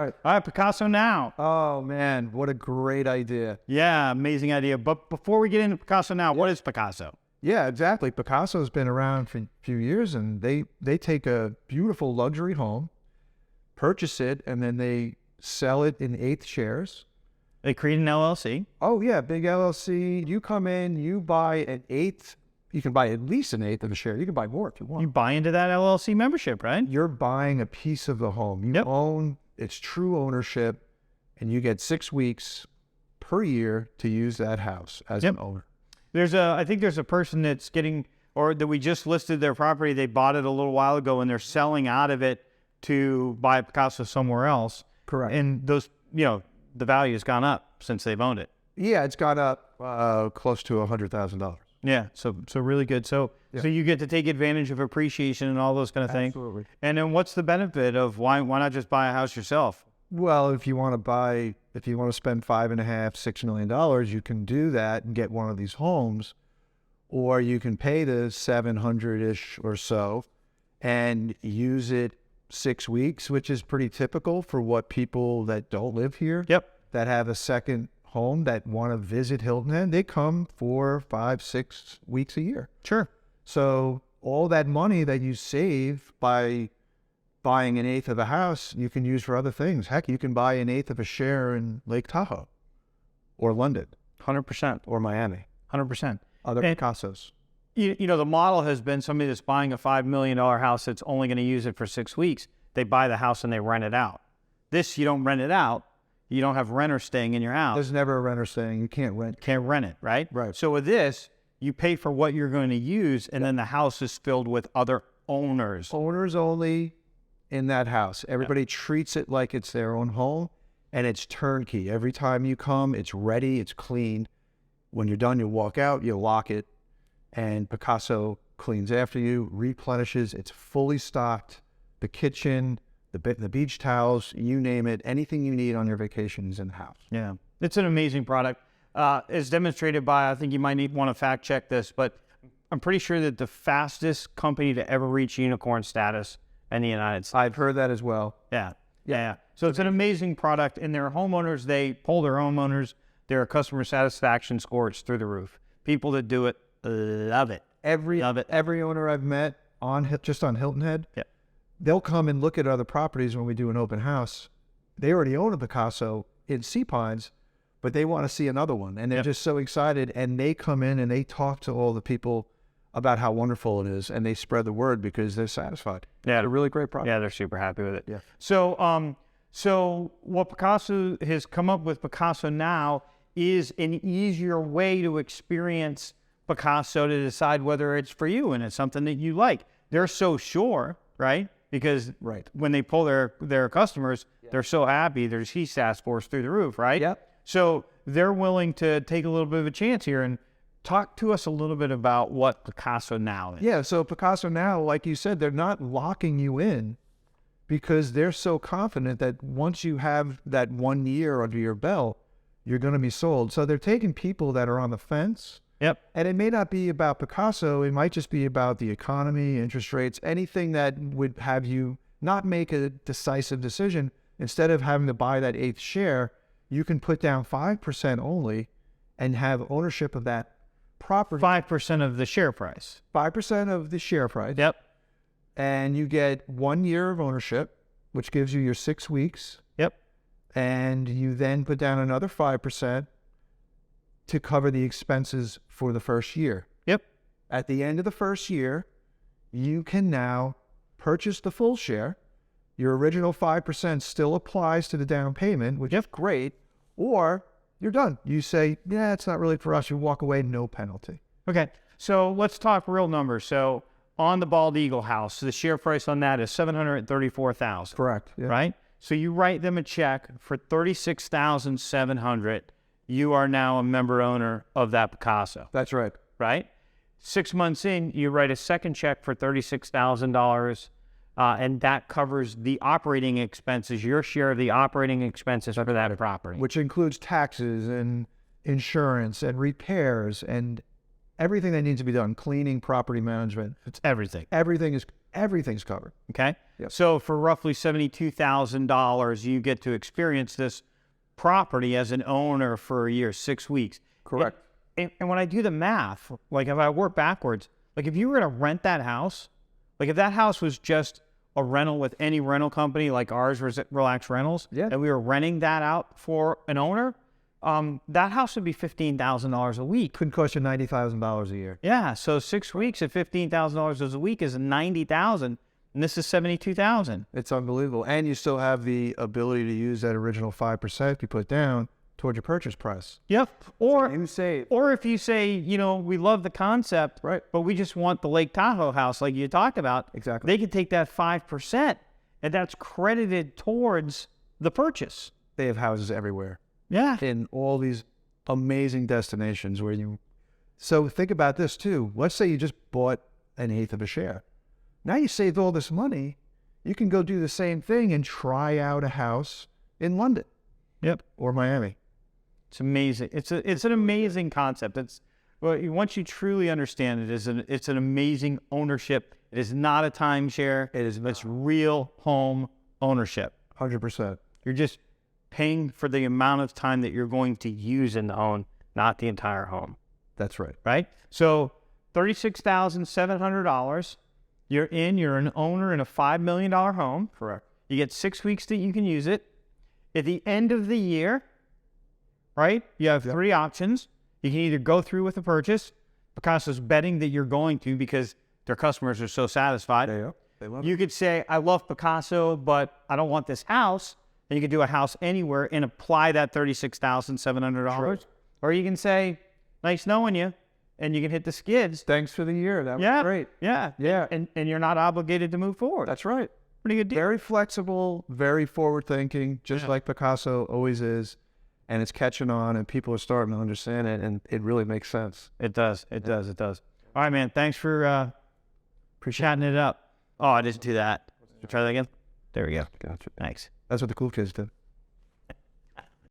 All right, PacasoNow. Oh man, what a great idea. Yeah, amazing idea. But before we get into PacasoNow, what is Pacaso? Yeah, exactly. Picasso's been around for a few years, and they take a beautiful luxury home, purchase it, and then they sell it in eighth shares. They create an LLC. Oh yeah, big LLC. You come in, you buy an eighth. You can buy at least an eighth of a share. You can buy more if you want. You buy into that LLC membership, right? You're buying a piece of the home. You own, it's true ownership, and you get 6 weeks per year to use that house as an owner. I think there's a person that's getting, or that we just listed their property. They bought it a little while ago, and they're selling out of it to buy Picasso somewhere else. Correct. And those, the value has gone up since they've owned it. Yeah, it's gone up close to $100,000. Yeah, so really good. So you get to take advantage of appreciation and all those kind of things. Absolutely. And then what's the benefit of why not just buy a house yourself? Well, if you want to spend $5.5–6 million, you can do that and get one of these homes, or you can pay the $700-ish or so and use it 6 weeks, which is pretty typical for what people that don't live here, that have a second home that want to visit Hilton Head. They come 4, 5, 6 weeks a year. Sure. So all that money that you save by buying an eighth of a house, you can use for other things. Heck, you can buy an eighth of a share in Lake Tahoe or London. 100%. Or Miami. 100%. Other Picassos. The model has been somebody that's buying a $5 million house that's only going to use it for 6 weeks. They buy the house and they rent it out. This, you don't rent it out. You don't have renters staying in your house. There's never a renter staying. You can't rent. Can't rent it, right? Right. So with this, you pay for what you're going to use, and then the house is filled with other owners. Owners only in that house. Everybody treats it like it's their own home, and it's turnkey. Every time you come, it's ready, it's clean. When you're done, you walk out, you lock it, and Pacaso cleans after you, replenishes. It's fully stocked. The kitchen, the beach towels, you name it, anything you need on your vacation is in the house. Yeah, it's an amazing product. As demonstrated by, I think you might want to fact check this, but I'm pretty sure that the fastest company to ever reach unicorn status in the United States. I've heard that as well. Yeah. So it's an amazing product, and their homeowners, they poll their homeowners. Their customer satisfaction score is through the roof. People that do it love it. Love it. Every owner I've met just on Hilton Head, they'll come and look at other properties when we do an open house. They already own a Picasso in Sea Pines, but they want to see another one, and they're just so excited. And they come in and they talk to all the people about how wonderful it is, and they spread the word because they're satisfied. Yeah, it's a really great product. Yeah, they're super happy with it. Yeah. So what Picasso has come up with, PacasoNow, is an easier way to experience Picasso, to decide whether it's for you and it's something that you like. They're so sure, right? Because when they pull their customers, they're so happy. Their CSAT scores through the roof, right? Yep. So they're willing to take a little bit of a chance here. And talk to us a little bit about what PacasoNow is. Yeah, so PacasoNow, like you said, they're not locking you in because they're so confident that once you have that 1 year under your belt, you're going to be sold. So they're taking people that are on the fence. And it may not be about Picasso. It might just be about the economy, interest rates, anything that would have you not make a decisive decision. Instead of having to buy that eighth share, you can put down 5% only and have ownership of that property. 5% of the share price. 5% of the share price. And you get 1 year of ownership, which gives you your 6 weeks. And you then put down another 5% to cover the expenses for the first year. At the end of the first year, you can now purchase the full share. Your original 5% still applies to the down payment, which is great, or you're done. You say, yeah, it's not really for us. You walk away, no penalty. Okay, so let's talk real numbers. So on the Bald Eagle house, the share price on that is $734,000. Correct. Right? So you write them a check for $36,700. You are now a member owner of that Picasso. That's right. Right? 6 months in, you write a second check for $36,000, and that covers the operating expenses, your share of the operating expenses for that property. Which includes taxes and insurance and repairs and everything that needs to be done, cleaning, property management. It's everything. Everything is Everything's covered. Okay. Yep. So for roughly $72,000, you get to experience this property as an owner for a year, 6 weeks. Correct. And when I do the math, like if I work backwards, like if you were to rent that house, like if that house was just a rental with any rental company like ours, Relax Rentals, and we were renting that out for an owner, that house would be $15,000 a week. Could cost you $90,000 a year. Yeah, so 6 weeks at $15,000 a week is $90,000, and this is $72,000. It's unbelievable. And you still have the ability to use that original 5% you put down toward your purchase price. Yep. Or you save. Or if you say, you know, we love the concept, right, but we just want the Lake Tahoe house like you talked about. Exactly. They could take that 5%, and that's credited towards the purchase. They have houses everywhere. Yeah. In all these amazing destinations where you... So think about this too. Let's say you just bought 1/8 of a share. Now you saved all this money. You can go do the same thing and try out a house in London. Yep. Or Miami. It's amazing. It's an amazing concept. Once you truly understand it, it's an amazing ownership. It is not a timeshare. It's real home ownership. 100%. You're just paying for the amount of time that you're going to use in the home, not the entire home. That's right. Right? So $36,700. You're an owner in a $5 million home. Correct. You get 6 weeks that you can use it. At the end of the year, right, you have three options. You can either go through with the purchase. Picasso's betting that you're going to because their customers are so satisfied. They love You could say, I love Picasso, but I don't want this house. And you could do a house anywhere and apply that $36,700. Sure. Or you can say, nice knowing you, and you can hit the skids. Thanks for the year. That was great. Yeah. Yeah. And you're not obligated to move forward. That's right. Pretty good deal. Very flexible, very forward-thinking, just like Picasso always is. And it's catching on, and people are starting to understand it, and it really makes sense. It does. It does. It does. All right, man. Thanks for chatting it up. Oh, I didn't do that. Try that again. There we go. Gotcha. Thanks. That's what the cool kids did.